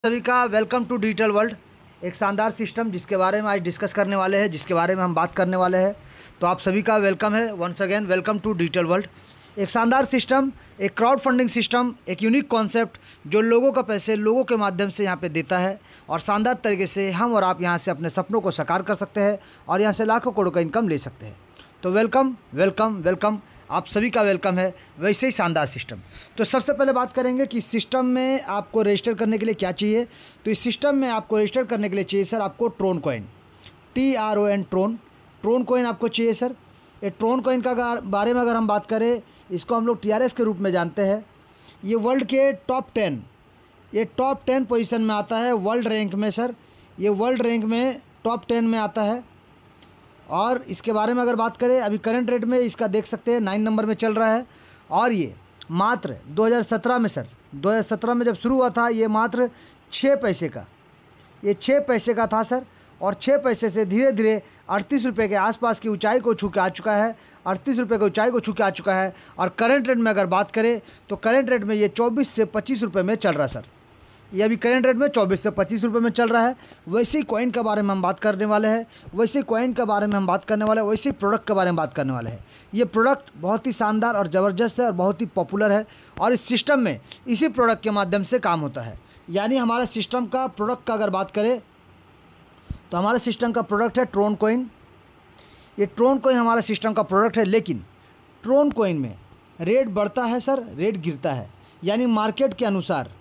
सभी का welcome to digital world. एक शानदार सिस्टम जिसके बारे में आज डिस्कस करने वाले हैं, जिसके बारे में हम बात करने वाले हैं। तो आप सभी का वेलकम है, once again welcome to digital world. एक शानदार सिस्टम, एक क्राउड फंडिंग सिस्टम, एक यूनिक कॉन्सेप्ट जो लोगों का पैसे लोगों के माध्यम से यहाँ पे देता है और शानदार तरीके से हम और आप यहाँ से अपने सपनों को साकार कर सकते हैं और यहाँ से लाखों करोड़ों का इनकम ले सकते हैं। तो वेलकम वेलकम वेलकम, आप सभी का वेलकम है। वैसे ही शानदार सिस्टम। तो सबसे पहले बात करेंगे कि इस सिस्टम में आपको रजिस्टर करने के लिए क्या चाहिए। तो इस सिस्टम में आपको रजिस्टर करने के लिए चाहिए सर आपको Tron coin, TRON, Tron coin आपको चाहिए सर। ये ट्रोन कॉइन का बारे में अगर हम बात करें, इसको हम लोग TRS के रूप में जानते हैं। ये वर्ल्ड के टॉप 10 पोजीशन में आता है वर्ल्ड रैंक में सर। ये वर्ल्ड रैंक में टॉप 10 में आता है। और इसके बारे में अगर बात करें, अभी करंट रेट में इसका देख सकते हैं 9 नंबर में चल रहा है। और ये मात्र 2017 में सर, 2017 में जब शुरू हुआ था, ये मात्र 6 पैसे का, ये 6 पैसे का था सर। और 6 पैसे से धीरे धीरे 38 रुपये के आसपास की ऊंचाई को छू के आ चुका है, 38 रुपये की ऊंचाई को छू के आ चुका है। और करंट रेट में अगर बात करें तो करंट रेट में ये 24 से 25 रुपये में चल रहा है सर। ये अभी करंट रेट में 24 से 25 रुपये में चल रहा है। वैसे ही कॉइन के बारे में हम बात करने वाले हैं, वैसे ही कॉइन के बारे में हम बात करने वाले हैं, वैसे ही प्रोडक्ट के बारे में बात करने वाले हैं। ये प्रोडक्ट बहुत ही शानदार और ज़बरदस्त है और बहुत ही पॉपुलर है। और इस सिस्टम में इसी प्रोडक्ट के माध्यम से काम होता है। यानी हमारे सिस्टम का प्रोडक्ट का अगर बात करें तो हमारे सिस्टम का प्रोडक्ट है ट्रोन कॉइन। ये ट्रोन कॉइन हमारा सिस्टम का प्रोडक्ट है। लेकिन ट्रोन कॉइन में रेट बढ़ता है सर, रेट गिरता है। यानी मार्केट के अनुसार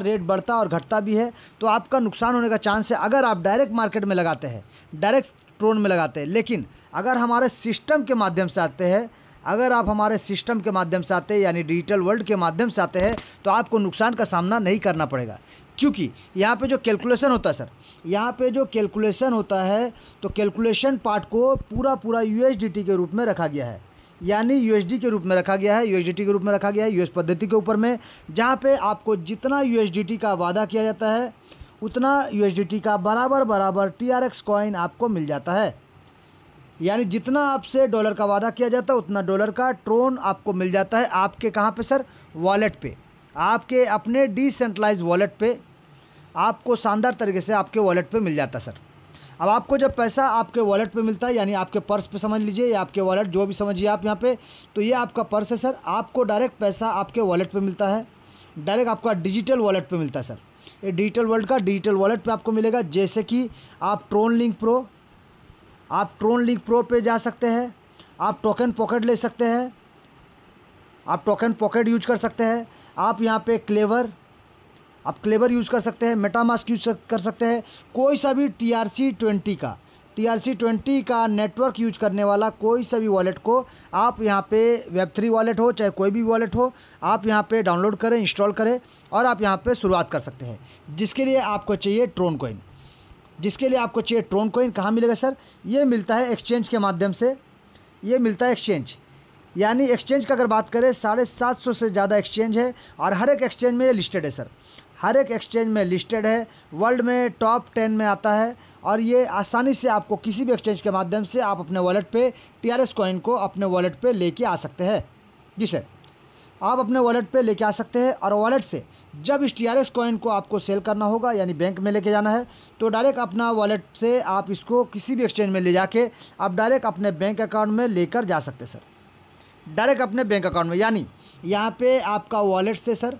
रेट बढ़ता और घटता भी है। तो आपका नुकसान होने का चांस है अगर आप डायरेक्ट मार्केट में लगाते हैं, डायरेक्ट ट्रोन में लगाते हैं। लेकिन अगर हमारे सिस्टम के माध्यम से आते हैं, अगर आप हमारे सिस्टम के माध्यम से आते हैं यानी डिजिटल वर्ल्ड के माध्यम से आते हैं, तो आपको नुकसान का सामना नहीं करना पड़ेगा। क्योंकि यहाँ पे जो कैलकुलेशन होता है सर, यहाँ पे जो कैलकुलेशन होता है, तो कैलकुलेशन पार्ट को पूरा USDT के रूप में रखा गया है। यानी USD के रूप में रखा गया है, USDT के रूप में रखा गया है, यूएस पद्धति के ऊपर में, जहाँ पे आपको जितना USDT का वादा किया जाता है उतना USDT का बराबर TRX कॉइन आपको मिल जाता है। यानी जितना आपसे डॉलर का वादा किया जाता है उतना डॉलर का ट्रोन आपको मिल जाता है। आपके कहाँ पे सर? वॉलेट पे, आपके अपने डिसेंट्रलाइज वॉलेट पे आपको शानदार तरीके से आपके वॉलेट पे मिल जाता है सर। अब आपको जब पैसा आपके वॉलेट पे मिलता है, यानी आपके पर्स पे समझ लीजिए, या आपके वॉलेट जो भी समझिए आप यहाँ पे, तो ये आपका पर्स है सर। आपको डायरेक्ट पैसा आपके वॉलेट पे मिलता है, डायरेक्ट आपका डिजिटल वॉलेट पे मिलता है सर। ये डिजिटल वर्ल्ड का डिजिटल वॉलेट पे आपको मिलेगा। जैसे कि आप ट्रोन लिंक प्रो पे जा सकते हैं, आप टोकन पॉकेट ले सकते हैं, आप टोकन पॉकेट यूज कर सकते हैं। आप यहाँ पे क्लेवर यूज़ कर सकते हैं, मेटामास्क यूज कर सकते हैं। कोई सा भी TRC20 का नेटवर्क यूज करने वाला कोई सा भी वॉलेट को आप यहाँ पे Web3 वॉलेट हो चाहे कोई भी वॉलेट हो, आप यहाँ पे डाउनलोड करें, इंस्टॉल करें और आप यहाँ पे शुरुआत कर सकते हैं। जिसके लिए आपको चाहिए ट्रोन कॉइन। कहाँ मिलेगा सर? ये मिलता है एक्सचेंज के माध्यम से, ये मिलता है एक्सचेंज। यानी एक्सचेंज का अगर बात करें 750 से ज़्यादा एक्सचेंज है और हर एक एक्सचेंज में ये लिस्टेड है सर, हर एक एक्सचेंज में लिस्टेड है। वर्ल्ड में टॉप 10 में आता है और ये आसानी से आपको किसी भी एक्सचेंज के माध्यम से आप अपने वॉलेट पे TRS कॉइन को अपने वॉलेट पे लेके आ सकते हैं। जी सर, आप अपने वॉलेट पे लेके आ सकते हैं। और वॉलेट से जब इस TRS कॉइन को आपको सेल करना होगा, यानी बैंक में लेके जाना है, तो डायरेक्ट अपना वॉलेट से आप इसको किसी भी एक्सचेंज में ले जाके आप डायरेक्ट अपने बैंक अकाउंट में लेकर जा सकते हैं सर, डायरेक्ट अपने बैंक अकाउंट में। यानी यहाँ पे आपका वॉलेट से सर,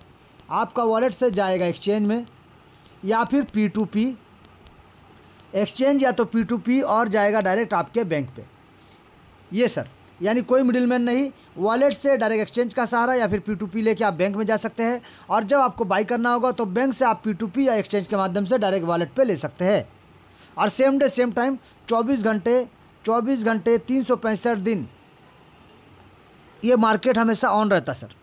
आपका वॉलेट से जाएगा एक्सचेंज में या फिर P2P एक्सचेंज, या तो P2P और जाएगा डायरेक्ट आपके बैंक पे। ये सर, यानी कोई मिडिलमैन नहीं, वॉलेट से डायरेक्ट एक्सचेंज का सहारा या फिर P2P लेके आप बैंक में जा सकते हैं। और जब आपको बाई करना होगा तो बैंक से आप P2P या एक्सचेंज के माध्यम से डायरेक्ट वॉलेट पे ले सकते हैं। और सेम डे सेम टाइम 24 घंटे 365 दिन ये मार्केट हमेशा ऑन रहता सर।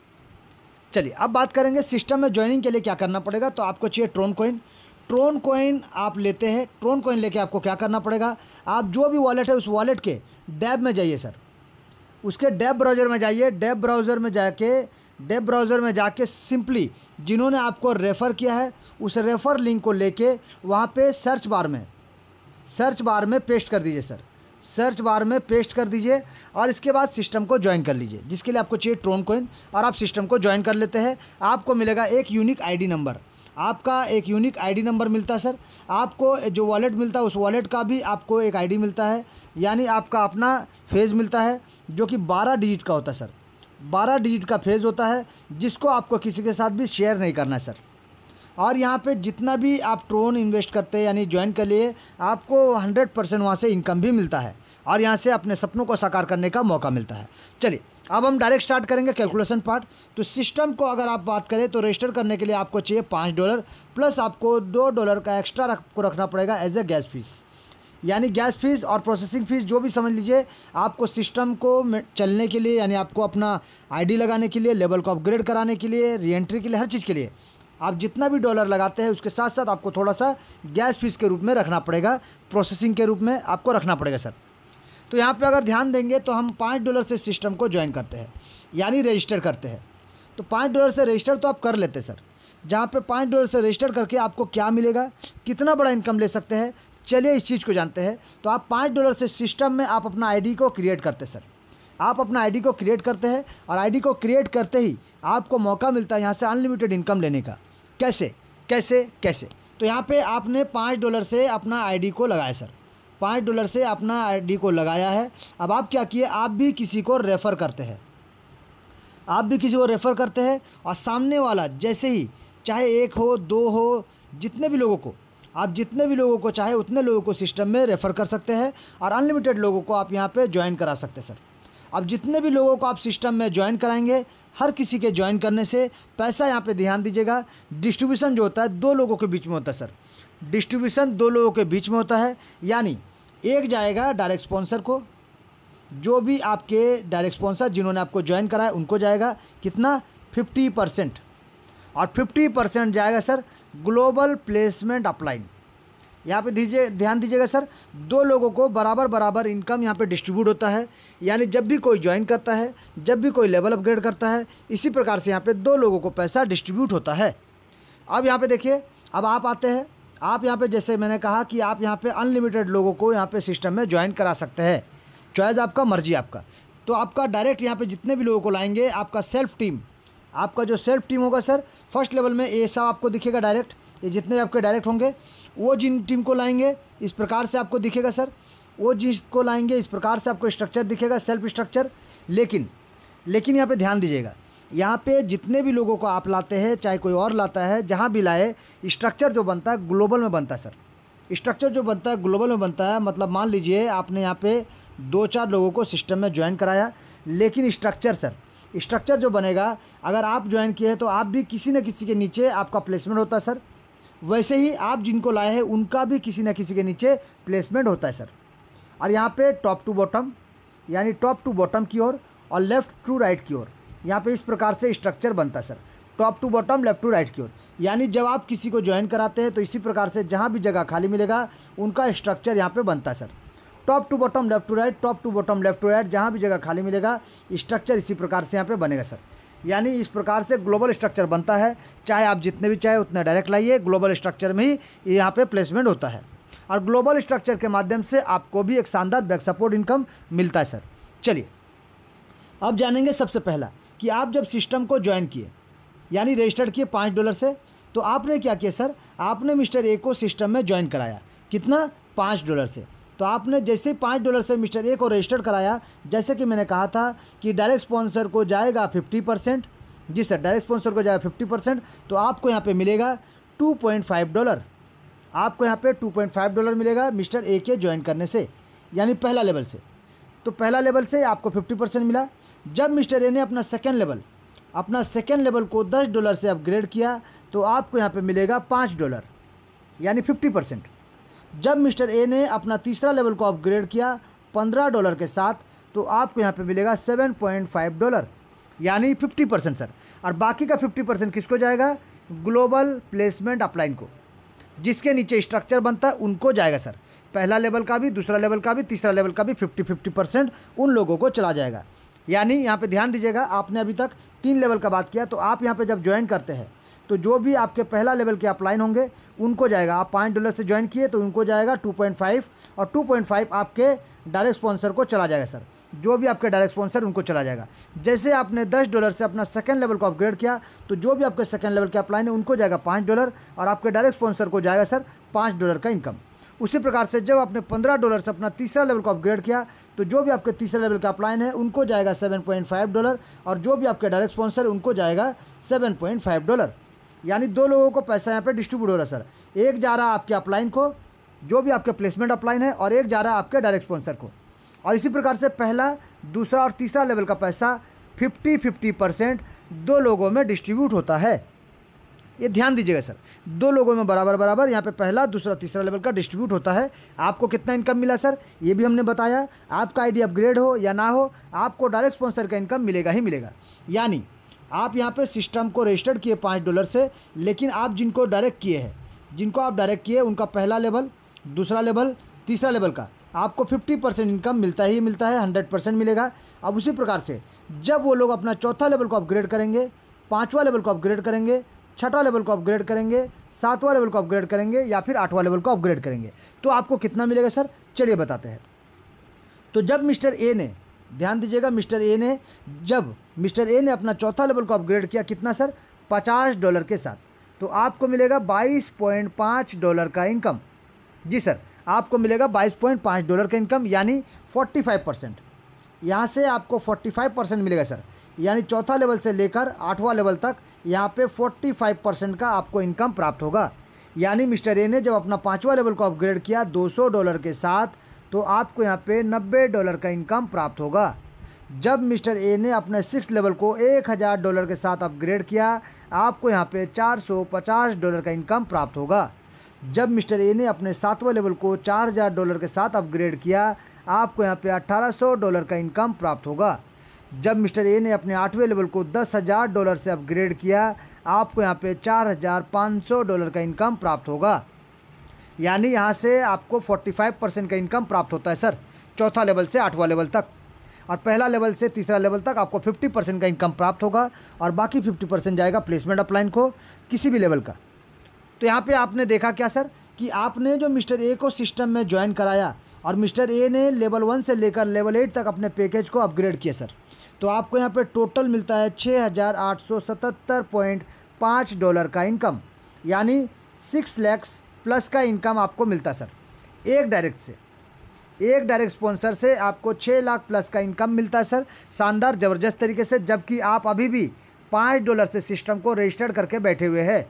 चलिए अब बात करेंगे सिस्टम में ज्वाइनिंग के लिए क्या करना पड़ेगा। तो आपको चाहिए ट्रोन कॉइन आप लेते हैं। ट्रोन कॉइन लेके आपको क्या करना पड़ेगा, आप जो भी वॉलेट है उस वॉलेट के डैब में जाइए सर, उसके डैब ब्राउज़र में जाइए। डैब ब्राउज़र में जाके सिंपली जिन्होंने आपको रेफ़र किया है उस रेफ़र लिंक को लेके वहाँ पे सर्च बार में पेस्ट कर दीजिए सर, सर्च बार में पेस्ट कर दीजिए और इसके बाद सिस्टम को ज्वाइन कर लीजिए। जिसके लिए आपको चाहिए ट्रोन कॉइन और आप सिस्टम को ज्वाइन कर लेते हैं। आपको मिलेगा एक यूनिक आईडी नंबर, आपका एक यूनिक आईडी नंबर मिलता है सर। आपको जो वॉलेट मिलता है उस वॉलेट का भी आपको एक आईडी मिलता है, यानी आपका अपना फेज़ मिलता है जो कि 12 डिजिट का होता है सर। 12 डिजिट का फेज़ होता है जिसको आपको किसी के साथ भी शेयर नहीं करना है सर। और यहाँ पे जितना भी आप ट्रोन इन्वेस्ट करते हैं यानी ज्वाइन कर लिए, आपको 100% वहाँ से इनकम भी मिलता है और यहाँ से अपने सपनों को साकार करने का मौका मिलता है। चलिए अब हम डायरेक्ट स्टार्ट करेंगे कैलकुलेशन पार्ट। तो सिस्टम को अगर आप बात करें तो रजिस्टर करने के लिए आपको चाहिए $5 प्लस आपको $2 का एक्स्ट्रा आपको रखना पड़ेगा एज ए गैस फीस, यानी गैस फीस और प्रोसेसिंग फ़ीस जो भी समझ लीजिए। आपको सिस्टम को चलने के लिए यानी आपको अपना आईडी लगाने के लिए, लेवल को अपग्रेड कराने के लिए, रीएंट्री के लिए, हर चीज़ के लिए आप जितना भी डॉलर लगाते हैं उसके साथ साथ आपको थोड़ा सा गैस फीस के रूप में रखना पड़ेगा, प्रोसेसिंग के रूप में आपको रखना पड़ेगा सर। तो यहाँ पे अगर ध्यान देंगे तो हम $5 से सिस्टम को ज्वाइन करते हैं यानी रजिस्टर करते हैं। तो $5 से रजिस्टर तो आप कर लेते सर। जहाँ पे $5 से रजिस्टर करके आपको क्या मिलेगा, कितना बड़ा इनकम ले सकते हैं, चलिए इस चीज़ को जानते हैं। तो आप $5 से सिस्टम में आप अपना आईडी को क्रिएट करते सर। आप अपना आईडी को क्रिएट करते हैं और आईडी को क्रिएट करते ही आपको मौका मिलता है यहाँ से अनलिमिटेड इनकम लेने का। कैसे कैसे कैसे? तो यहाँ पे आपने $5 से अपना आईडी को लगाया सर, $5 से अपना आईडी को लगाया है। अब आप क्या किए, आप भी किसी को रेफ़र करते हैं, आप भी किसी को रेफ़र करते हैं और सामने वाला जैसे ही चाहे 1 हो 2 हो, जितने भी लोगों को आप जितने भी लोगों को चाहे उतने लोगों को सिस्टम में रेफ़र कर सकते हैं और अनलिमिटेड लोगों को आप यहाँ पे ज्वाइन करा सकते हैं सर। अब जितने भी लोगों को आप सिस्टम में ज्वाइन कराएंगे, हर किसी के ज्वाइन करने से पैसा यहाँ पे ध्यान दीजिएगा, डिस्ट्रीब्यूशन जो होता है 2 लोगों के बीच में होता है सर। डिस्ट्रीब्यूशन 2 लोगों के बीच में होता है, यानी एक जाएगा डायरेक्ट स्पॉन्सर को, जो भी आपके डायरेक्ट स्पॉन्सर जिन्होंने आपको ज्वाइन कराया उनको जाएगा कितना, 50%। और 50% जाएगा सर ग्लोबल प्लेसमेंट अपलाइन। यहाँ पे ध्यान दीजिएगा सर, 2 लोगों को बराबर बराबर इनकम यहाँ पे डिस्ट्रीब्यूट होता है, यानी जब भी कोई ज्वाइन करता है, जब भी कोई लेवल अपग्रेड करता है, इसी प्रकार से यहाँ पे 2 लोगों को पैसा डिस्ट्रीब्यूट होता है। अब यहाँ पे देखिए, अब आप आते हैं, आप यहाँ पे जैसे मैंने कहा कि आप यहाँ पे अनलिमिटेड लोगों को यहाँ पे सिस्टम में ज्वाइन करा सकते हैं, चॉइस आपका, मर्जी आपका। तो आपका डायरेक्ट यहाँ पे जितने भी लोगों को लाएंगे, आपका सेल्फ टीम, आपका जो सेल्फ टीम होगा सर, फर्स्ट लेवल में ये सब आपको दिखेगा डायरेक्ट, ये जितने आपके डायरेक्ट होंगे वो जिन टीम को लाएंगे इस प्रकार से आपको दिखेगा सर, वो जिसको लाएंगे इस प्रकार से आपको स्ट्रक्चर दिखेगा, सेल्फ स्ट्रक्चर। लेकिन यहाँ पे ध्यान दीजिएगा, यहाँ पे जितने भी लोगों को आप लाते हैं, चाहे कोई और लाता है, जहाँ भी लाए, स्ट्रक्चर जो बनता है ग्लोबल में बनता है सर। स्ट्रक्चर जो बनता है ग्लोबल में बनता है, मतलब मान लीजिए आपने यहाँ पे 2-4 लोगों को सिस्टम में ज्वाइन कराया, लेकिन स्ट्रक्चर जो बनेगा, अगर आप ज्वाइन किए हैं तो आप भी किसी न किसी के नीचे आपका प्लेसमेंट होता है सर। वैसे ही आप जिनको लाए हैं उनका भी किसी न किसी के नीचे प्लेसमेंट होता है सर। और यहाँ पे टॉप टू बॉटम, यानी टॉप टू बॉटम की ओर और लेफ़्ट टू राइट की ओर, यहाँ पे इस प्रकार से स्ट्रक्चर बनता है sir, top to bottom, left to right की ओर। यानी जब आप किसी को ज्वाइन कराते हैं तो इसी प्रकार से जहाँ भी जगह खाली मिलेगा उनका स्ट्रक्चर यहाँ पे बनता है sir. Top to bottom, left to right, top to bottom, left to right, जहाँ भी जगह खाली मिलेगा स्ट्रक्चर इसी प्रकार से यहाँ पे बनेगा सर। यानी इस प्रकार से ग्लोबल स्ट्रक्चर बनता है, चाहे आप जितने भी चाहे उतने डायरेक्ट लाइए, ग्लोबल स्ट्रक्चर में ही यहाँ पे प्लेसमेंट होता है। और ग्लोबल स्ट्रक्चर के माध्यम से आपको भी एक शानदार बैक सपोर्ट इनकम मिलता है सर। चलिए अब जानेंगे सबसे पहला कि आप जब सिस्टम को ज्वाइन किए यानी रजिस्टर्ड किए $5 से, तो आपने क्या किया सर, आपने मिस्टर ए को सिस्टम में ज्वाइन कराया, कितना, $5 से। तो आपने जैसे $5 से मिस्टर ए को रजिस्टर कराया, जैसे कि मैंने कहा था कि डायरेक्ट स्पॉन्सर को जाएगा 50%, जी सर, डायरेक्ट स्पॉन्सर को जाएगा 50%, तो आपको यहाँ पे मिलेगा $2.5। आपको यहाँ पे $2.5 मिलेगा मिस्टर ए के ज्वाइन करने से, यानी पहला लेवल से। तो पहला लेवल से आपको 50% मिला। जब मिस्टर ए ने अपना सेकेंड लेवल को $10 से अपग्रेड किया तो आपको यहाँ पे मिलेगा $5, यानी 50%। जब मिस्टर ए ने अपना तीसरा लेवल को अपग्रेड किया $15 के साथ, तो आपको यहाँ पे मिलेगा $7.5, यानी 50% सर। और बाकी का 50% किसको जाएगा, ग्लोबल प्लेसमेंट अपलाइन को, जिसके नीचे स्ट्रक्चर बनता है उनको जाएगा सर। पहला लेवल का भी, दूसरा लेवल का भी, तीसरा लेवल का भी 50% उन लोगों को चला जाएगा। यानी यहाँ पे ध्यान दीजिएगा, आपने अभी तक 3 लेवल का बात किया, तो आप यहाँ पे जब ज्वाइन करते हैं तो जो भी आपके पहला लेवल के अपलाइन होंगे उनको जाएगा। आप $5 से ज्वाइन किए तो उनको जाएगा 2.5, और 2.5 आपके डायरेक्ट स्पॉन्सर को चला जाएगा सर। जो भी आपके डायरेक्ट स्पॉन्सर उनको चला जाएगा। जैसे आपने $10 से अपना सेकंड लेवल को अपग्रेड किया तो जो भी आपके सेकंड लेवल के अपलाइन है उनको जाएगा $5 और आपके डायरेक्ट स्पॉन्सर को जाएगा सर $5 का इनकम। उसी प्रकार से जब आपने $15 से अपना तीसरा लेवल को अपग्रेड किया तो जो भी आपके तीसरे लेवल का अपलाइन है उनको जाएगा $7.5 और जो भी आपके डायरेक्ट स्पॉन्सर है उनको जाएगा $7.5। यानी दो लोगों को पैसा यहाँ पे डिस्ट्रीब्यूट हो रहा है सर। एक जा रहा है आपके अपलाइन को, जो भी आपके प्लेसमेंट अपलाइन है, और एक जा रहा है आपके डायरेक्ट स्पॉन्सर को। और इसी प्रकार से पहला, दूसरा और तीसरा लेवल का पैसा 50-50% दो लोगों में डिस्ट्रीब्यूट होता है। ये ध्यान दीजिएगा सर, दो लोगों में बराबर बराबर यहाँ पे पहला, दूसरा, तीसरा लेवल का डिस्ट्रीब्यूट होता है। आपको कितना इनकम मिला सर, ये भी हमने बताया। आपका आईडी अपग्रेड हो या ना हो, आपको डायरेक्ट स्पॉन्सर का इनकम मिलेगा ही मिलेगा। यानी आप यहाँ पे सिस्टम को रजिस्टर्ड किए $5 से, लेकिन आप जिनको डायरेक्ट किए हैं, जिनको आप डायरेक्ट किए उनका पहला लेवल, दूसरा लेवल, तीसरा लेवल का आपको 50% इनकम मिलता ही मिलता है, 100% मिलेगा। अब उसी प्रकार से जब वो लोग अपना चौथा लेवल को अपग्रेड करेंगे, पाँचवा लेवल को अपग्रेड करेंगे, छठा लेवल को अपग्रेड करेंगे, सातवां लेवल को अपग्रेड करेंगे या फिर आठवां लेवल को अपग्रेड करेंगे, तो आपको कितना मिलेगा सर, चलिए बताते हैं। तो जब मिस्टर ए ने, ध्यान दीजिएगा, जब मिस्टर ए ने अपना चौथा लेवल को अपग्रेड किया, कितना सर, $50 के साथ, तो आपको मिलेगा $22.5 का इनकम। जी सर, आपको मिलेगा $22.5 का इनकम, यानी 45%। यहाँ से आपको 45% मिलेगा सर। यानी चौथा लेवल से लेकर आठवां लेवल तक यहाँ पे 45% का आपको इनकम प्राप्त होगा। यानी मिस्टर ए ने जब अपना पाँचवा लेवल को अपग्रेड किया $200 के साथ, तो आपको यहाँ पे $90 का इनकम प्राप्त होगा। जब मिस्टर ए ने अपने सिक्स लेवल को $1000 के साथ अपग्रेड किया, आपको यहाँ पे $450 का इनकम प्राप्त होगा। जब मिस्टर ए ने अपने सातवें लेवल को $4000 के साथ अपग्रेड किया, आपको यहाँ पे $1800 का इनकम प्राप्त होगा। जब मिस्टर ए ने अपने आठवें लेवल को $10000 से अपग्रेड किया, आपको यहाँ पे $4500 का इनकम प्राप्त होगा। यानी यहाँ से आपको 45% का इनकम प्राप्त होता है सर, चौथा लेवल से आठवां लेवल तक। और पहला लेवल से तीसरा लेवल तक आपको 50% का इनकम प्राप्त होगा और बाकी 50% जाएगा प्लेसमेंट अपलाइन को, किसी भी लेवल का। तो यहाँ पे आपने देखा क्या सर, कि आपने जो मिस्टर ए को सिस्टम में ज्वाइन कराया और मिस्टर ए ने लेवल 1 से लेकर लेवल 8 तक अपने पैकेज को अपग्रेड किया सर, तो आपको यहाँ पे टोटल मिलता है $6877.5 का इनकम। यानी 6 लाख प्लस का इनकम आपको मिलता सर। एक डायरेक्ट स्पॉन्सर से आपको 6 लाख प्लस का इनकम मिलता है सर, शानदार ज़बरदस्त तरीके से। जबकि आप अभी भी $5 से सिस्टम को रजिस्टर्ड करके बैठे हुए हैं।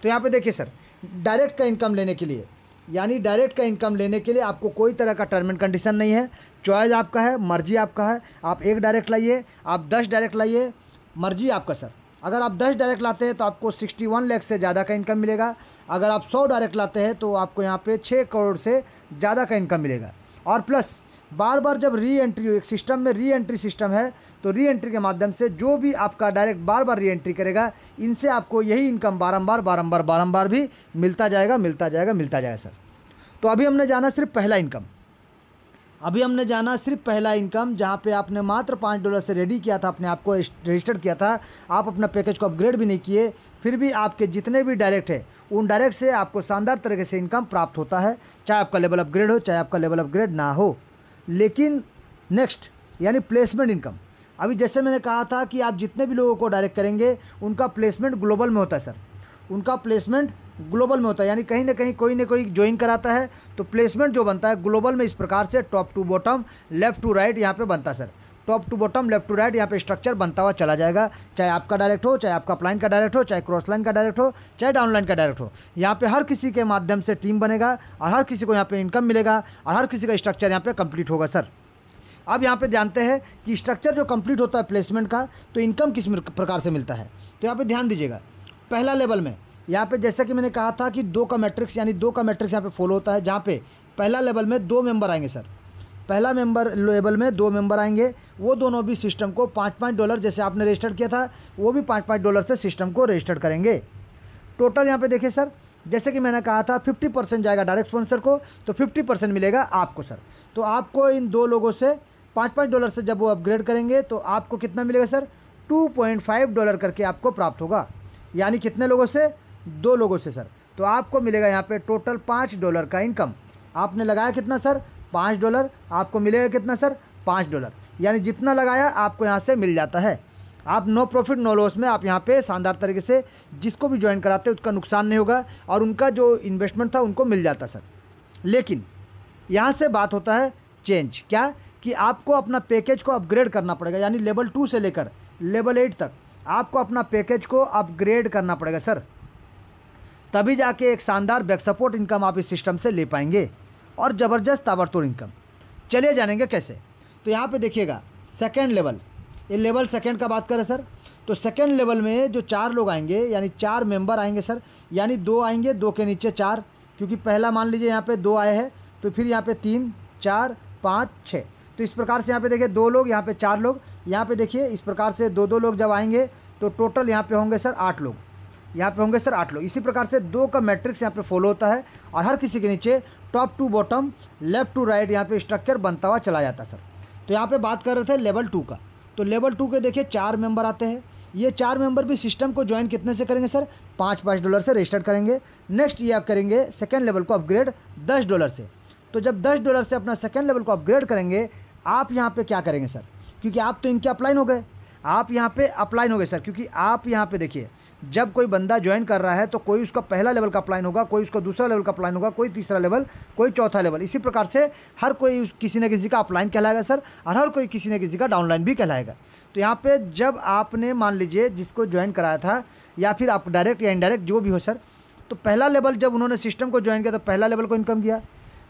तो यहाँ पे देखिए सर, डायरेक्ट का इनकम लेने के लिए, यानी डायरेक्ट का इनकम लेने के लिए आपको कोई तरह का टर्म एंड कंडीशन नहीं है। चॉइस आपका है, मर्जी आपका है। आप 1 डायरेक्ट लाइए, आप 10 डायरेक्ट लाइए, मर्जी आपका सर। अगर आप 10 डायरेक्ट लाते हैं तो आपको 61 लाख से ज़्यादा का इनकम मिलेगा। अगर आप 100 डायरेक्ट लाते हैं तो आपको यहाँ पे 6 करोड़ से ज़्यादा का इनकम मिलेगा। और प्लस बार बार जब री एंट्री, एक सिस्टम में री एंट्री सिस्टम है, तो री एंट्री के माध्यम से जो भी आपका डायरेक्ट बार बार री एंट्री करेगा, इनसे आपको यही इनकम बारंबार भी मिलता जाएगा सर। तो अभी हमने जाना सिर्फ पहला इनकम, जहाँ पे आपने मात्र $5 से रेडी किया था, अपने आप को रजिस्टर्ड किया था, आप अपना पैकेज को अपग्रेड भी नहीं किए, फिर भी आपके जितने भी डायरेक्ट है उन डायरेक्ट से आपको शानदार तरीके से इनकम प्राप्त होता है, चाहे आपका लेवल अपग्रेड हो, चाहे आपका लेवल अपग्रेड ना हो। लेकिन नेक्स्ट यानी प्लेसमेंट इनकम, अभी जैसे मैंने कहा था कि आप जितने भी लोगों को डायरेक्ट करेंगे उनका प्लेसमेंट ग्लोबल में होता है सर, उनका प्लेसमेंट ग्लोबल में होता है। यानी कहीं ना कहीं कोई ना कोई ज्वाइन कराता है, तो प्लेसमेंट जो बनता है ग्लोबल में इस प्रकार से top to bottom, left to right यहाँ पे बनता है sir. Top to bottom, left to right यहाँ पे स्ट्रक्चर बनता हुआ चला जाएगा। चाहे आपका डायरेक्ट हो, चाहे आपका अपलाइन का डायरेक्ट हो, चाहे क्रॉस लाइन का डायरेक्ट हो, चाहे डाउनलाइन का डायरेक्ट हो, यहाँ पे हर किसी के माध्यम से टीम बनेगा और हर किसी को यहाँ पे इनकम मिलेगा और हर किसी का स्ट्रक्चर यहाँ पे कंप्लीट होगा सर। अब यहाँ पे जानते हैं कि स्ट्रक्चर जो कंप्लीट होता है प्लेसमेंट का, तो इनकम किस प्रकार से मिलता है। तो यहाँ पे ध्यान दीजिएगा, पहला लेवल में यहाँ पे जैसा कि मैंने कहा था कि 2 का मैट्रिक्स यहाँ पे फॉलो होता है, जहाँ पे पहला लेवल में 2 मेंबर आएंगे सर। पहला लेवल में 2 मेंबर आएंगे, वो दोनों भी सिस्टम को $5 जैसे आपने रजिस्टर किया था, वो भी $5 से सिस्टम को रजिस्टर करेंगे। टोटल यहाँ पे देखिए सर, जैसे कि मैंने कहा था 50% जाएगा डायरेक्ट स्पॉन्सर को, तो 50% मिलेगा आपको सर। तो आपको इन 2 लोगों से $5 से जब वो अपग्रेड करेंगे तो आपको कितना मिलेगा सर, $2.5 करके आपको प्राप्त होगा। यानी कितने लोगों से, 2 लोगों से सर। तो आपको मिलेगा यहाँ पे टोटल $5 का इनकम। आपने लगाया कितना सर, $5, आपको मिलेगा कितना सर, $5, यानी जितना लगाया आपको यहाँ से मिल जाता है। आप नो प्रॉफिट नो लॉस में आप यहाँ पे शानदार तरीके से जिसको भी ज्वाइन कराते हैं उसका नुकसान नहीं होगा और उनका जो इन्वेस्टमेंट था उनको मिल जाता सर। लेकिन यहाँ से बात होता है चेंज, क्या कि आपको अपना पैकेज को अपग्रेड करना पड़ेगा, यानी लेवल 2 से लेकर लेवल 8 तक आपको अपना पैकेज को अपग्रेड करना पड़ेगा सर, तभी जाके एक शानदार बैक सपोर्ट इनकम आप इस सिस्टम से ले पाएंगे और ज़बरदस्त ताबड़तोड़ इनकम। चलिए जानेंगे कैसे। तो यहाँ पे देखिएगा सेकंड लेवल, ये लेवल सेकंड का बात करें सर, तो सेकंड लेवल में जो 4 लोग आएंगे यानी 4 मेंबर आएंगे सर, यानी 2 आएंगे, 2 के नीचे 4, क्योंकि पहला मान लीजिए यहाँ पे 2 आए हैं तो फिर यहाँ पे 3 4 5 6, तो इस प्रकार से यहाँ पे देखिए 2 लोग, यहाँ पे 4 लोग, यहाँ पे देखिए इस प्रकार से 2-2 लोग जब आएंगे तो टोटल यहाँ पे होंगे सर 8 लोग, यहाँ पे होंगे सर 8 लोग। इसी प्रकार से 2 का मैट्रिक्स यहाँ पे फॉलो होता है और हर किसी के नीचे top to bottom left to right यहाँ पे स्ट्रक्चर बनता हुआ चला जाता सर। तो यहाँ पे बात कर रहे थे लेवल 2 का, तो लेवल 2 के देखिए 4 मेंबर आते हैं। ये 4 मेंबर भी सिस्टम को ज्वाइन कितने से करेंगे सर? $5 से रजिस्टर करेंगे। नेक्स्ट ये आप करेंगे सेकेंड लेवल को अपग्रेड $10 से। तो जब $10 से अपना सेकेंड लेवल को अपग्रेड करेंगे आप यहाँ पे क्या करेंगे सर, क्योंकि आप तो इनके अपलाइन हो गए, आप यहाँ पे अपलाइन हो गए सर, क्योंकि आप यहाँ पे देखिए जब कोई बंदा ज्वाइन कर रहा है तो कोई उसका पहला लेवल का अपलाइन होगा, कोई उसका दूसरा लेवल का अपलाइन होगा, कोई तीसरा लेवल, कोई चौथा लेवल। इसी प्रकार से हर कोई किसी न किसी का अपलाइन कहलाएगा सर और हर कोई किसी न किसी का डाउनलाइन भी कहलाएगा। तो यहाँ पे जब आपने मान लीजिए जिसको ज्वाइन कराया था या फिर आप डायरेक्ट या इनडायरेक्ट जो भी हो सर, तो पहला लेवल जब उन्होंने सिस्टम को ज्वाइन किया तो पहला लेवल को इनकम किया,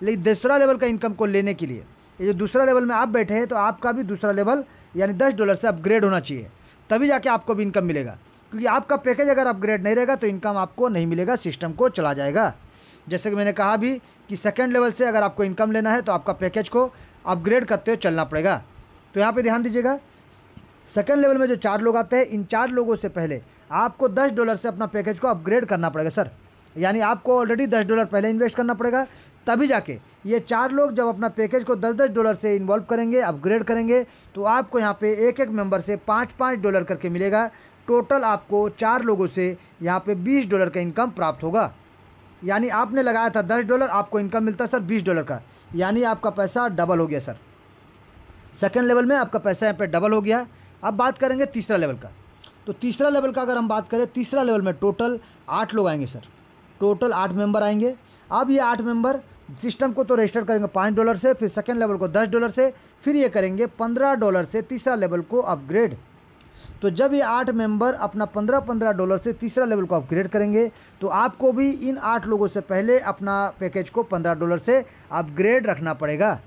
लेकिन दूसरा लेवल का इनकम को लेने के लिए ये जो दूसरा लेवल में आप बैठे हैं तो आपका भी दूसरा लेवल यानी $10 से अपग्रेड होना चाहिए, तभी जाके आपको भी इनकम मिलेगा। क्योंकि आपका पैकेज अगर अपग्रेड नहीं रहेगा तो इनकम आपको नहीं मिलेगा, सिस्टम को चला जाएगा। जैसे कि मैंने कहा भी कि सेकंड लेवल से अगर आपको इनकम लेना है तो आपका पैकेज को अपग्रेड करते हुए चलना पड़ेगा। तो यहाँ पे ध्यान दीजिएगा, सेकंड लेवल में जो 4 लोग आते हैं, इन 4 लोगों से पहले आपको $10 से अपना पैकेज को अपग्रेड करना पड़ेगा सर, यानी आपको ऑलरेडी $10 पहले इन्वेस्ट करना पड़ेगा, तभी जाके ये 4 लोग जब अपना पैकेज को $10 से इन्वॉल्व करेंगे, अपग्रेड करेंगे, तो आपको यहाँ पे एक एक मेंबर से $5 करके मिलेगा। टोटल आपको 4 लोगों से यहाँ पे $20 का इनकम प्राप्त होगा। यानी आपने लगाया था $10, आपको इनकम मिलता सर $20 का, यानी आपका पैसा डबल हो गया सर। सेकेंड लेवल में आपका पैसा यहाँ पे डबल हो गया। अब बात करेंगे तीसरा लेवल का। तो तीसरा लेवल का अगर हम बात करें, तीसरा लेवल में टोटल 8 लोग आएंगे सर, टोटल 8 मेंबर आएंगे। अब ये 8 मेंबर सिस्टम को तो रजिस्टर करेंगे $5 से, फिर सेकेंड लेवल को $10 से, फिर ये करेंगे $15 से तीसरा लेवल को अपग्रेड। तो जब ये 8 मेंबर अपना $15 से तीसरा लेवल को अपग्रेड करेंगे तो आपको भी इन 8 लोगों से पहले अपना पैकेज को $15 से अपग्रेड रखना पड़ेगा,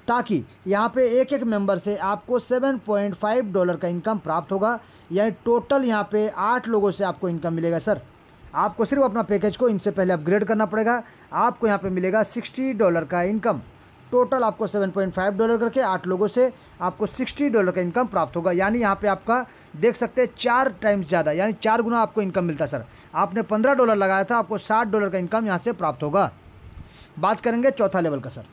ताकि यहाँ पे एक एक मेंबर से आपको $7.5 का इनकम प्राप्त होगा। यानी टोटल यहाँ पे 8 लोगों से आपको इनकम मिलेगा सर। आपको सिर्फ अपना पैकेज को इनसे पहले अपग्रेड करना पड़ेगा, आपको यहाँ पे मिलेगा $60 का इनकम। टोटल आपको $7.5 करके 8 लोगों से आपको $60 का इनकम प्राप्त होगा। यानी यहाँ पे आपका देख सकते हैं 4 टाइम्स ज़्यादा, यानी 4 गुना आपको इनकम मिलता है सर। आपने $15 लगाया था, आपको $60 का इनकम यहाँ से प्राप्त होगा। बात करेंगे चौथा लेवल का सर।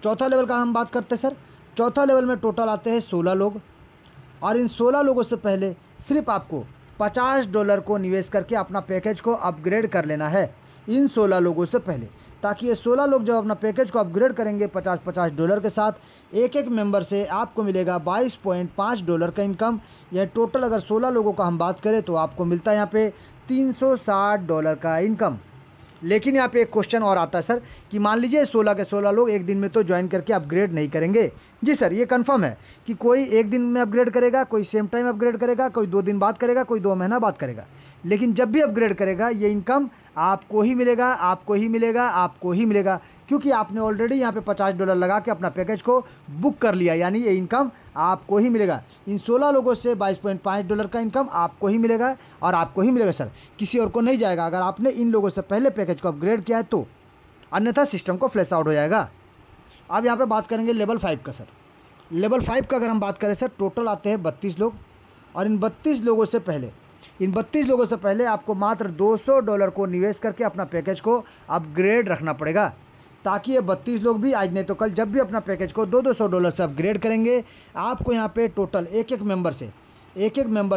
चौथा लेवल का हम बात करते हैं सर। चौथा लेवल में टोटल आते हैं 16 लोग और इन 16 लोगों से पहले सिर्फ आपको $50 को निवेश करके अपना पैकेज को अपग्रेड कर लेना है इन 16 लोगों से पहले, ताकि ये 16 लोग जब अपना पैकेज को अपग्रेड करेंगे $50 के साथ, एक एक मेंबर से आपको मिलेगा $22.5 का इनकम। यह टोटल अगर 16 लोगों का हम बात करें तो आपको मिलता है यहाँ पे $360 का इनकम। लेकिन यहाँ पे एक क्वेश्चन और आता है सर कि मान लीजिए 16 के 16 लोग एक दिन में तो ज्वाइन करके अपग्रेड नहीं करेंगे। जी सर, ये कंफर्म है कि कोई एक दिन में अपग्रेड करेगा, कोई सेम टाइम अपग्रेड करेगा, कोई 2 दिन बाद करेगा, कोई 2 महीना बाद करेगा, लेकिन जब भी अपग्रेड करेगा ये इनकम आपको ही मिलेगा, आपको ही मिलेगा, आपको ही मिलेगा, क्योंकि आपने ऑलरेडी यहाँ पे $50 लगा के अपना पैकेज को बुक कर लिया, यानी ये इनकम आपको ही मिलेगा। इन 16 लोगों से $22.5 का इनकम आपको ही मिलेगा और आपको ही मिलेगा सर, किसी और को नहीं जाएगा अगर आपने इन लोगों से पहले पैकेज को अपग्रेड किया है तो, अन्यथा सिस्टम को फ्लैश आउट हो जाएगा। अब यहाँ पर बात करेंगे लेवल 5 का सर। लेवल 5 का अगर हम बात करें सर, टोटल आते हैं 32 लोग और इन 32 लोगों से पहले आपको मात्र $200 को निवेश करके अपना पैकेज को अपग्रेड रखना पड़ेगा, ताकि ये 32 लोग भी आज नहीं तो कल जब भी अपना पैकेज को $200 से अपग्रेड करेंगे, आपको यहाँ पे टोटल एक एक मेंबर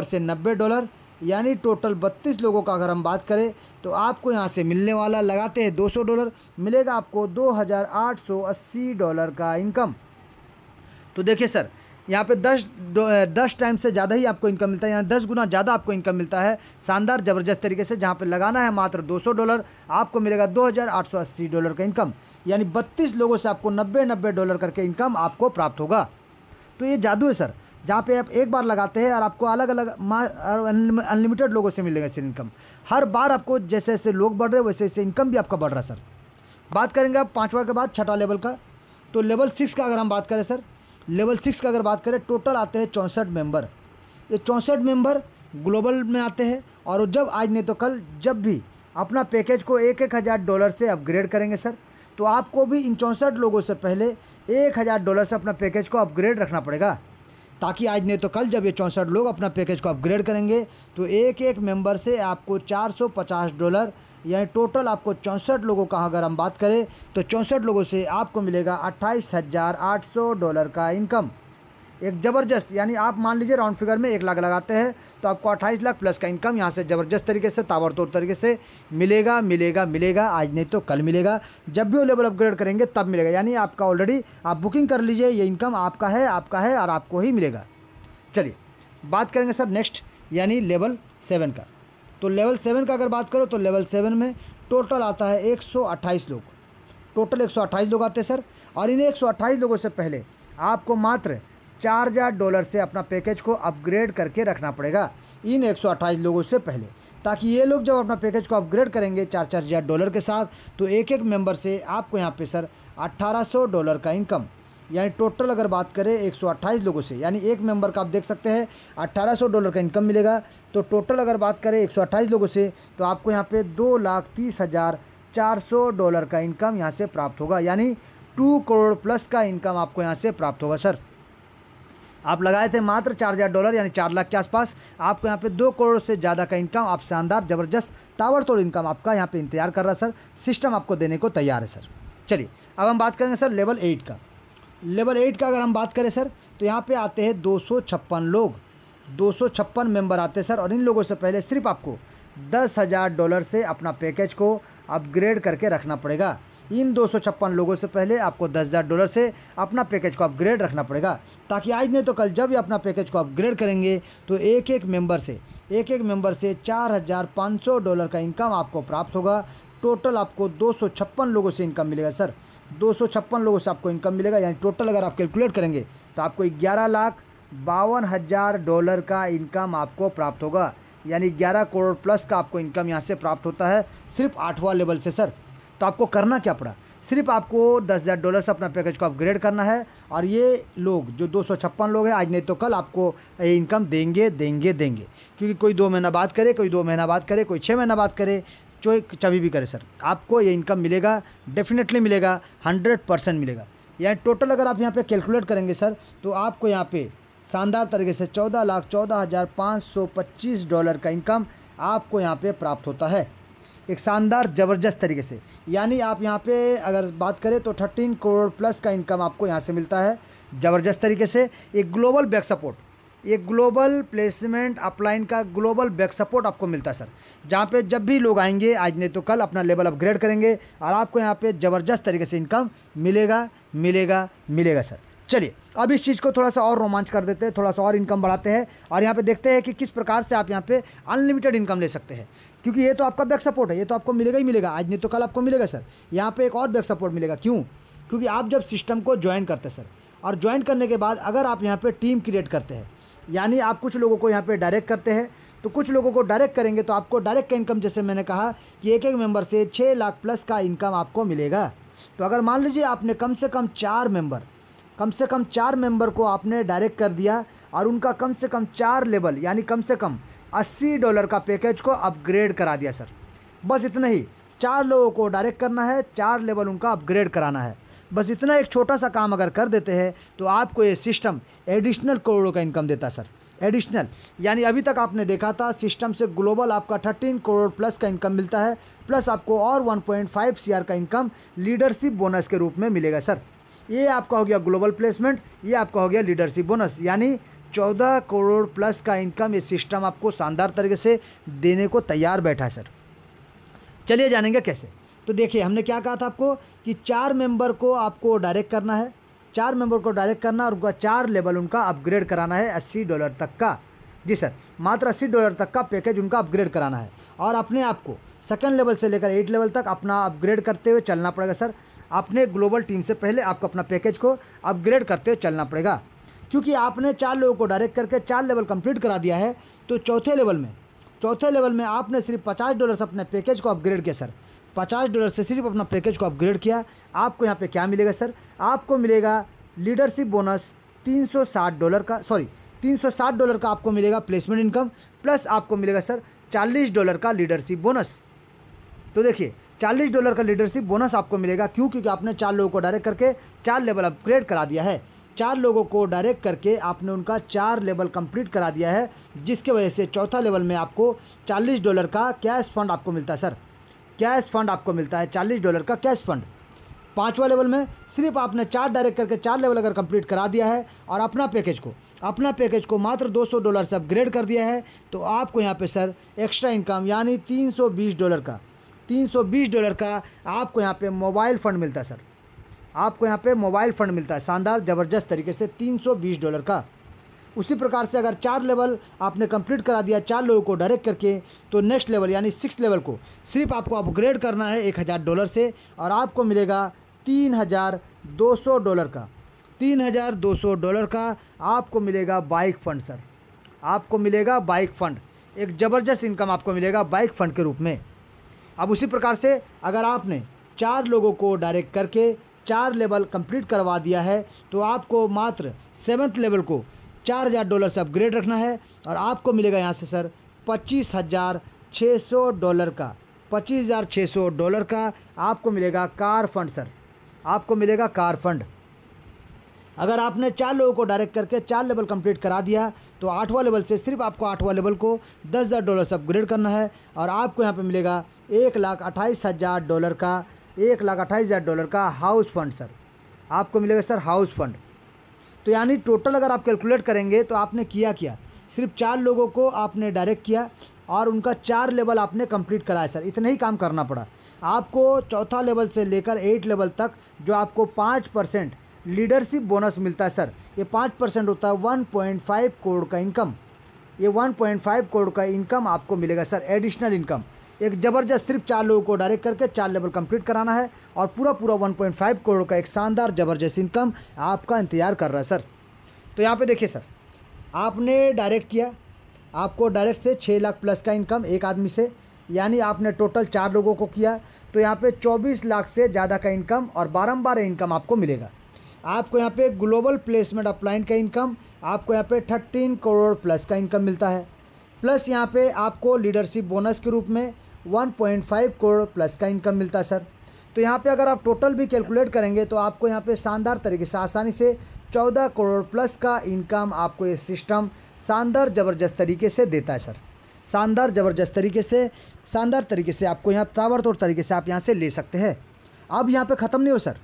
से $90, यानी टोटल 32 लोगों का अगर हम बात करें तो आपको यहाँ से मिलने वाला, लगाते हैं $200, मिलेगा आपको $2,880 का इनकम। तो देखिए सर, यहाँ पे 10 टाइम से ज़्यादा ही आपको इनकम मिलता है, यानी 10 गुना ज़्यादा आपको इनकम मिलता है शानदार ज़बरदस्त तरीके से। जहाँ पे लगाना है मात्र $200, आपको मिलेगा $2,880 का इनकम, यानी 32 लोगों से आपको $90 करके इनकम आपको प्राप्त होगा। तो ये जादू है सर, जहाँ पे आप एक बार लगाते हैं और आपको अलग अलग अनलिमिटेड लोगों से मिलेगा सर इनकम। हर बार आपको जैसे जैसे लोग बढ़ रहे वैसे वैसे इनकम भी आपका बढ़ रहा है सर। बात करेंगे आप 5वां के बाद 6ठा लेवल का। तो लेवल 6 का अगर हम बात करें सर, लेवल 6 का अगर बात करें, टोटल आते हैं 64 मेंबर। ये 64 मेंबर ग्लोबल में आते हैं, और जब आज नहीं तो कल जब भी अपना पैकेज को $1,000 से अपग्रेड करेंगे सर, तो आपको भी इन 64 लोगों से पहले $1,000 से अपना पैकेज को अपग्रेड रखना पड़ेगा, ताकि आज नहीं तो कल जब ये 64 लोग अपना पैकेज को अपग्रेड करेंगे तो एक एक मेंबर से आपको $450, यानी टोटल आपको 64 लोगों का अगर हम बात करें तो 64 लोगों से आपको मिलेगा $28,800 का इनकम। एक ज़बरदस्त, यानी आप मान लीजिए राउंड फिगर में 1 लाख लगाते हैं तो आपको 28 लाख प्लस का इनकम यहाँ से ज़बरदस्त तरीके से ताबड़तोड़ तरीके से मिलेगा मिलेगा मिलेगा। आज नहीं तो कल मिलेगा, जब भी वो लेवल अपग्रेड करेंगे तब मिलेगा। यानी आपका ऑलरेडी आप बुकिंग कर लीजिए, ये इनकम आपका है और आपको ही मिलेगा। चलिए बात करेंगे सर नेक्स्ट, यानी लेवल 7 का। तो लेवल 7 का अगर बात करो तो लेवल 7 में टोटल आता है 128 लोग। टोटल 128 लोग आते हैं सर, और इन 128 लोगों से पहले आपको मात्र $4,000 से अपना पैकेज को अपग्रेड करके रखना पड़ेगा इन 128 लोगों से पहले, ताकि ये लोग जब अपना पैकेज को अपग्रेड करेंगे $4,000 के साथ, तो एक एक मेंबर से आपको यहाँ पे सर $1,800 का इनकम, यानी टोटल अगर बात करें 128 लोगों से, यानी एक मेंबर का आप देख सकते हैं $1,800 का इनकम मिलेगा। तो टोटल अगर बात करें 128 लोगों से तो आपको यहाँ पे $2,30,400 का इनकम यहाँ से प्राप्त होगा, यानी 2 करोड़ प्लस का इनकम आपको यहाँ से प्राप्त होगा सर। आप लगाए थे मात्र $4,000, यानी 4 लाख के आसपास, आपको यहाँ पे 2 करोड़ से ज़्यादा का इनकम, आप शानदार ज़बरदस्त ताबड़तोड़ इनकम आपका यहाँ पे इंतजार कर रहा है सर। सिस्टम आपको देने को तैयार है सर। चलिए अब हम बात करेंगे सर लेवल 8 का। लेवल 8 का अगर हम बात करें सर तो यहाँ पे आते हैं 256 लोग, 256 मेंबर आते हैं सर, और इन लोगों से पहले सिर्फ आपको $10,000 से अपना पैकेज को अपग्रेड करके रखना पड़ेगा। इन 256 लोगों से पहले आपको $10,000 से अपना पैकेज को अपग्रेड रखना पड़ेगा, ताकि आज नहीं तो कल जब भी अपना पैकेज को अपग्रेड करेंगे तो एक एक मेंबर से $4,500 का इनकम आपको प्राप्त होगा। टोटल आपको 256 लोगों से इनकम मिलेगा सर, 256 लोगों से आपको इनकम मिलेगा, यानी टोटल अगर आप कैलकुलेट करेंगे तो आपको $11,52,000 का इनकम आपको प्राप्त होगा, यानी 11 करोड़ प्लस का आपको इनकम यहाँ से प्राप्त होता है सिर्फ 8वां लेवल से सर। तो आपको करना क्या पड़ा, सिर्फ आपको $10,000 से अपना पैकेज को अपग्रेड करना है, और ये लोग जो 256 लोग हैं आज नहीं तो कल आपको ये इनकम देंगे देंगे देंगे, क्योंकि कोई 2 महीना बाद करे, कोई 2 महीना बाद करे, कोई 6 महीना बाद करे, जो कभी भी करे सर, आपको ये इनकम मिलेगा, डेफिनेटली मिलेगा, 100% मिलेगा। यानी टोटल अगर आप यहाँ पे कैलकुलेट करेंगे सर तो आपको यहाँ पे शानदार तरीके से $14,14,525 का इनकम आपको यहाँ पे प्राप्त होता है, एक शानदार ज़बरदस्त तरीके से। यानी आप यहाँ पे अगर बात करें तो 13 करोड़ प्लस का इनकम आपको यहाँ से मिलता है ज़बरदस्त तरीके से। एक ग्लोबल बैक सपोर्ट, एक ग्लोबल प्लेसमेंट अपलाइन का ग्लोबल बैक सपोर्ट आपको मिलता है सर, जहाँ पे जब भी लोग आएंगे आज नहीं तो कल अपना लेवल अपग्रेड करेंगे और आपको यहाँ पे ज़बरदस्त तरीके से इनकम मिलेगा मिलेगा मिलेगा सर। चलिए अब इस चीज़ को थोड़ा सा और रोमांच कर देते हैं, थोड़ा सा और इनकम बढ़ाते हैं, और यहाँ पे देखते हैं कि किस प्रकार से आप यहाँ पे अनलिमिटेड इनकम ले सकते हैं, क्योंकि ये तो आपका बैक सपोर्ट है, ये तो आपको मिलेगा ही मिलेगा, आज नहीं तो कल आपको मिलेगा सर। यहाँ पे एक और बैक सपोर्ट मिलेगा, क्यों? क्योंकि आप जब सिस्टम को ज्वाइन करते हैं सर, और ज्वाइन करने के बाद अगर आप यहाँ पे टीम क्रिएट करते हैं, यानी आप कुछ लोगों को यहाँ पे डायरेक्ट करते हैं, तो कुछ लोगों को डायरेक्ट करेंगे तो आपको डायरेक्ट का इनकम, जैसे मैंने कहा कि एक एक मेंबर से 6 लाख प्लस का इनकम आपको मिलेगा। तो अगर मान लीजिए आपने कम से कम 4 मेंबर को आपने डायरेक्ट कर दिया, और उनका कम से कम 4 लेवल, यानी कम से कम $80 का पैकेज को अपग्रेड करा दिया सर। बस इतना ही, 4 लोगों को डायरेक्ट करना है, 4 लेवल उनका अपग्रेड कराना है, बस इतना एक छोटा सा काम अगर कर देते हैं तो आपको ये सिस्टम एडिशनल करोड़ों का इनकम देता है सर। एडिशनल, यानी अभी तक आपने देखा था सिस्टम से ग्लोबल आपका 13 करोड़ प्लस का इनकम मिलता है, प्लस आपको और 1.5 CR का इनकम लीडरशिप बोनस के रूप में मिलेगा सर। ये आपका हो गया ग्लोबल प्लेसमेंट, ये आपका हो गया लीडरशिप बोनस, यानी 14 करोड़ प्लस का इनकम ये सिस्टम आपको शानदार तरीके से देने को तैयार बैठा है सर। चलिए जानेंगे कैसे। तो देखिए हमने क्या कहा था आपको कि 4 मेंबर को आपको डायरेक्ट करना है, 4 मेंबर को डायरेक्ट करना और उनका 4 लेवल उनका अपग्रेड कराना है $80 तक का। जी सर, मात्र $80 तक का पैकेज उनका अपग्रेड कराना है और अपने आप को सेकंड लेवल से लेकर 8 लेवल तक अपना अपग्रेड करते हुए चलना पड़ेगा सर। अपने ग्लोबल टीम से पहले आपको अपना पैकेज को अपग्रेड करते हुए चलना पड़ेगा, क्योंकि आपने 4 लोगों को डायरेक्ट करके 4 लेवल कंप्लीट करा दिया है। तो चौथे लेवल में आपने सिर्फ $50 से अपने पैकेज को अपग्रेड किया सर। $50 से सिर्फ अपना पैकेज को अपग्रेड किया। आपको यहाँ पे क्या मिलेगा सर? आपको मिलेगा लीडरशिप बोनस $360 का, सॉरी $360 का आपको मिलेगा प्लेसमेंट इनकम, प्लस आपको मिलेगा सर $40 का लीडरशिप बोनस। तो देखिए $40 का लीडरशिप बोनस आपको मिलेगा, क्यों? क्योंकि आपने 4 लोगों को डायरेक्ट करके 4 लेवल अपग्रेड करा दिया है। 4 लोगों को डायरेक्ट करके आपने उनका 4 लेवल कंप्लीट करा दिया है, जिसके वजह से चौथा लेवल में आपको $40 का कैश फंड आपको मिलता है सर। कैश फंड आपको मिलता है $40 का कैश फंड। 5वां लेवल में सिर्फ आपने 4 डायरेक्ट करके 4 लेवल अगर कंप्लीट करा दिया है और अपना पैकेज को मात्र $200 से अपग्रेड कर दिया है, तो आपको यहाँ पे सर एक्स्ट्रा इनकम यानी $320 का आपको यहाँ पे मोबाइल फ़ंड मिलता है सर। आपको यहाँ पे मोबाइल फ़ंड मिलता है शानदार ज़बरदस्त तरीके से $320 का। उसी प्रकार से अगर 4 लेवल आपने कंप्लीट करा दिया 4 लोगों को डायरेक्ट करके, तो नेक्स्ट लेवल यानी 6 लेवल को सिर्फ आपको अपग्रेड करना है $1000 से और आपको मिलेगा $3200 का। $3200 का आपको मिलेगा बाइक फ़ंड सर। आपको मिलेगा बाइक फ़ंड, एक ज़बरदस्त इनकम आपको मिलेगा बाइक फ़ंड के रूप में। अब उसी प्रकार से अगर आपने 4 लोगों को डायरेक्ट करके 4 लेवल कंप्लीट करवा दिया है, तो आपको मात्र 7th लेवल को $4000 से अपग्रेड रखना है और आपको मिलेगा यहाँ से सर $25,600 का। $25,600 का आपको मिलेगा कार फंड सर। आपको मिलेगा कार फंड। अगर आपने 4 लोगों को डायरेक्ट करके 4 लेवल कंप्लीट करा दिया, तो 8वां लेवल से सिर्फ आपको 8वां लेवल को $10,000 से अपग्रेड करना है और आपको यहाँ पे मिलेगा $1,28,000 का हाउस फंड सर। आपको मिलेगा सर हाउस फंड। तो यानी टोटल अगर आप कैलकुलेट करेंगे तो आपने किया क्या, सिर्फ 4 लोगों को आपने डायरेक्ट किया और उनका 4 लेवल आपने कंप्लीट कराया सर। इतना ही काम करना पड़ा आपको। चौथा लेवल से लेकर 8 लेवल तक जो आपको 5% लीडरशिप बोनस मिलता है सर, ये 5% होता है 1.5 करोड़ का इनकम। ये 1.5 करोड़ का इनकम आपको मिलेगा सर, एडिशनल इनकम। एक ज़बरदस्त सिर्फ 4 लोगों को डायरेक्ट करके 4 लेवल कंप्लीट कराना है और पूरा 1.5 करोड़ का एक शानदार ज़बरदस्त इनकम आपका इंतजार कर रहा है सर। तो यहाँ पे देखिए सर, आपने डायरेक्ट किया, आपको डायरेक्ट से 6 लाख प्लस का इनकम एक आदमी से, यानी आपने टोटल 4 लोगों को किया, तो यहाँ पे 24 लाख से ज़्यादा का इनकम और बारंबार इनकम आपको मिलेगा। आपको यहाँ पे ग्लोबल प्लेसमेंट अपलाइन का इनकम आपको यहाँ पे 13 करोड़ प्लस का इनकम मिलता है, प्लस यहाँ पे आपको लीडरशिप बोनस के रूप में 1.5 करोड़ प्लस का इनकम मिलता है सर। तो यहाँ पे अगर आप टोटल भी कैलकुलेट करेंगे तो आपको यहाँ पे शानदार तरीके से आसानी से 14 करोड़ प्लस का इनकम आपको ये सिस्टम शानदार ज़बरदस्त तरीके से देता है सर। शानदार ज़बरदस्त तरीके से, शानदार तरीके से आपको यहाँ ताबड़तोड़ तरीके से आप यहाँ से ले सकते हैं। अब यहाँ पे ख़त्म नहीं हो सर,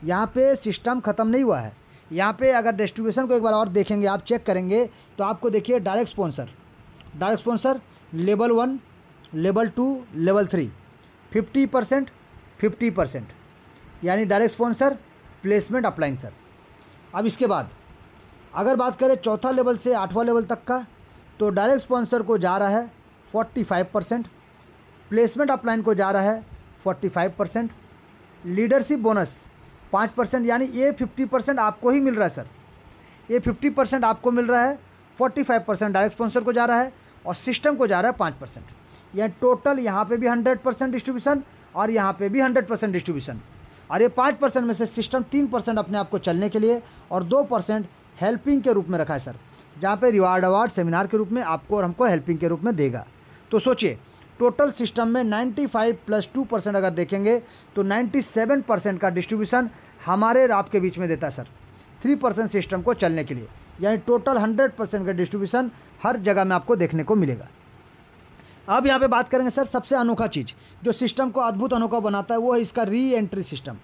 यहाँ पे सिस्टम ख़त्म नहीं हुआ है। यहाँ पे अगर डिस्ट्रीब्यूशन को एक बार और देखेंगे, आप चेक करेंगे तो आपको देखिए direct sponsor level 1, level 2, level 3 50%, यानी direct sponsor placement upline sir. अब इसके बाद अगर बात करें चौथा लेवल से 8वां लेवल तक का, तो डायरेक्ट स्पॉन्सर को जा रहा है 45%, प्लेसमेंट अपलाइन को जा रहा है 45%, लीडरशिप बोनस 5%, यानी ये 50% आपको ही मिल रहा है सर। ये 50% आपको मिल रहा है, 45% डायरेक्ट स्पॉन्सर को जा रहा है और सिस्टम को जा रहा है 5%। यानी टोटल यहाँ पे भी 100% डिस्ट्रीब्यूशन और यहाँ पे भी 100% डिस्ट्रीब्यूशन। और ये 5% में से सिस्टम 3% अपने आप को चलने के लिए और 2% हेल्पिंग के रूप में रखा है सर, जहाँ पे रिवार्ड अवार्ड सेमिनार के रूप में आपको और हमको हेल्पिंग के रूप में देगा। तो सोचिए टोटल सिस्टम में 95 + 2% अगर देखेंगे तो 97% का डिस्ट्रीब्यूशन हमारे और आपके बीच में देता है सर, 3% सिस्टम को चलने के लिए। यानी टोटल 100% का डिस्ट्रीब्यूशन हर जगह में आपको देखने को मिलेगा। अब यहाँ पे बात करेंगे सर, सबसे अनोखा चीज़ जो सिस्टम को अद्भुत अनोखा बनाता है वो है इसका री एंट्री सिस्टम।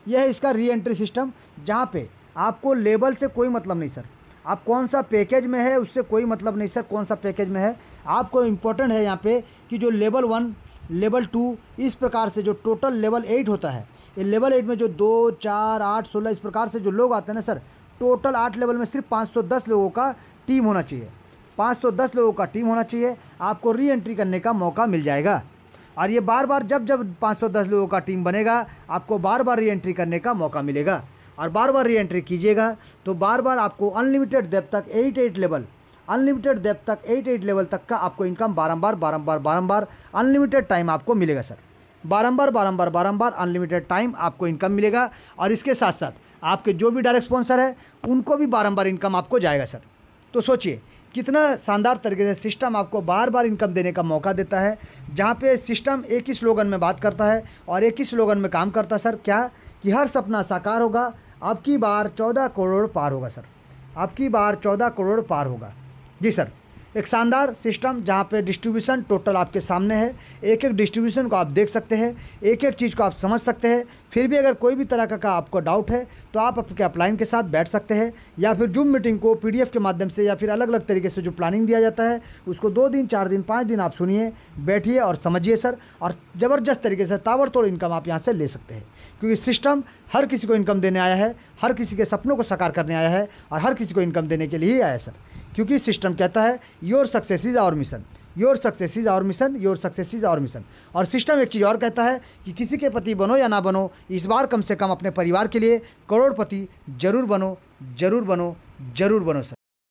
यह है इसका री एंट्री सिस्टम, जहाँ पे आपको लेबल से कोई मतलब नहीं सर, आप कौन सा पैकेज में है उससे कोई मतलब नहीं सर, कौन सा पैकेज में है। आपको इम्पोर्टेंट है यहाँ पे कि जो लेवल 1, लेवल 2, इस प्रकार से जो टोटल लेवल 8 होता है, ये लेवल 8 में जो 2, 4, 8, 16 इस प्रकार से जो लोग आते हैं ना सर, टोटल 8 लेवल में सिर्फ 510 लोगों का टीम होना चाहिए। 510 लोगों का टीम होना चाहिए, आपको री एंट्री करने का मौका मिल जाएगा। और ये बार बार जब जब 510 लोगों का टीम बनेगा, आपको बार बार री एंट्री करने का मौका मिलेगा। और बार बार री एंट्री कीजिएगा तो बार बार आपको अनलिमिटेड डेप्थ तक 8 लेवल, अनलिमिटेड डेप्थ तक 8 लेवल तक का आपको इनकम बारंबार अनलिमिटेड टाइम आपको मिलेगा सर। बारंबार अनलिमिटेड टाइम आपको इनकम मिलेगा। और इसके साथ साथ आपके जो भी डायरेक्ट स्पॉन्सर है उनको भी बारंबार इनकम आपको जाएगा सर। तो सोचिए कितना शानदार तरीके से सिस्टम आपको बार बार इनकम देने का मौका देता है, जहाँ पे सिस्टम एक ही स्लोगन में बात करता है और एक ही स्लोगन में काम करता है सर। क्या कि हर सपना साकार होगा, अब की बार 14 करोड़ पार होगा सर, अब की बार 14 करोड़ पार होगा। जी सर, एक शानदार सिस्टम जहाँ पे डिस्ट्रीब्यूशन टोटल आपके सामने है, एक एक डिस्ट्रीब्यूशन को आप देख सकते हैं, एक एक चीज़ को आप समझ सकते हैं। फिर भी अगर कोई भी तरह का आपको डाउट है तो आप आपके अपलाइन के साथ बैठ सकते हैं, या फिर जूम मीटिंग को PDF के माध्यम से या फिर अलग अलग तरीके से जो प्लानिंग दिया जाता है उसको 2 दिन 4 दिन 5 दिन आप सुनिए, बैठिए और समझिए सर। और ज़बरदस्त तरीके से ताबड़तोड़ इनकम आप यहाँ से ले सकते हैं, क्योंकि सिस्टम हर किसी को इनकम देने आया है, हर किसी के सपनों को साकार करने आया है और हर किसी को इनकम देने के लिए ही आया है सर। क्योंकि सिस्टम कहता है your success is our mission, your success is our mission, your success is our mission. और सिस्टम एक चीज़ और कहता है कि किसी के पति बनो या ना बनो, इस बार कम से कम अपने परिवार के लिए करोड़पति जरूर बनो, जरूर बनो, जरूर बनो सर।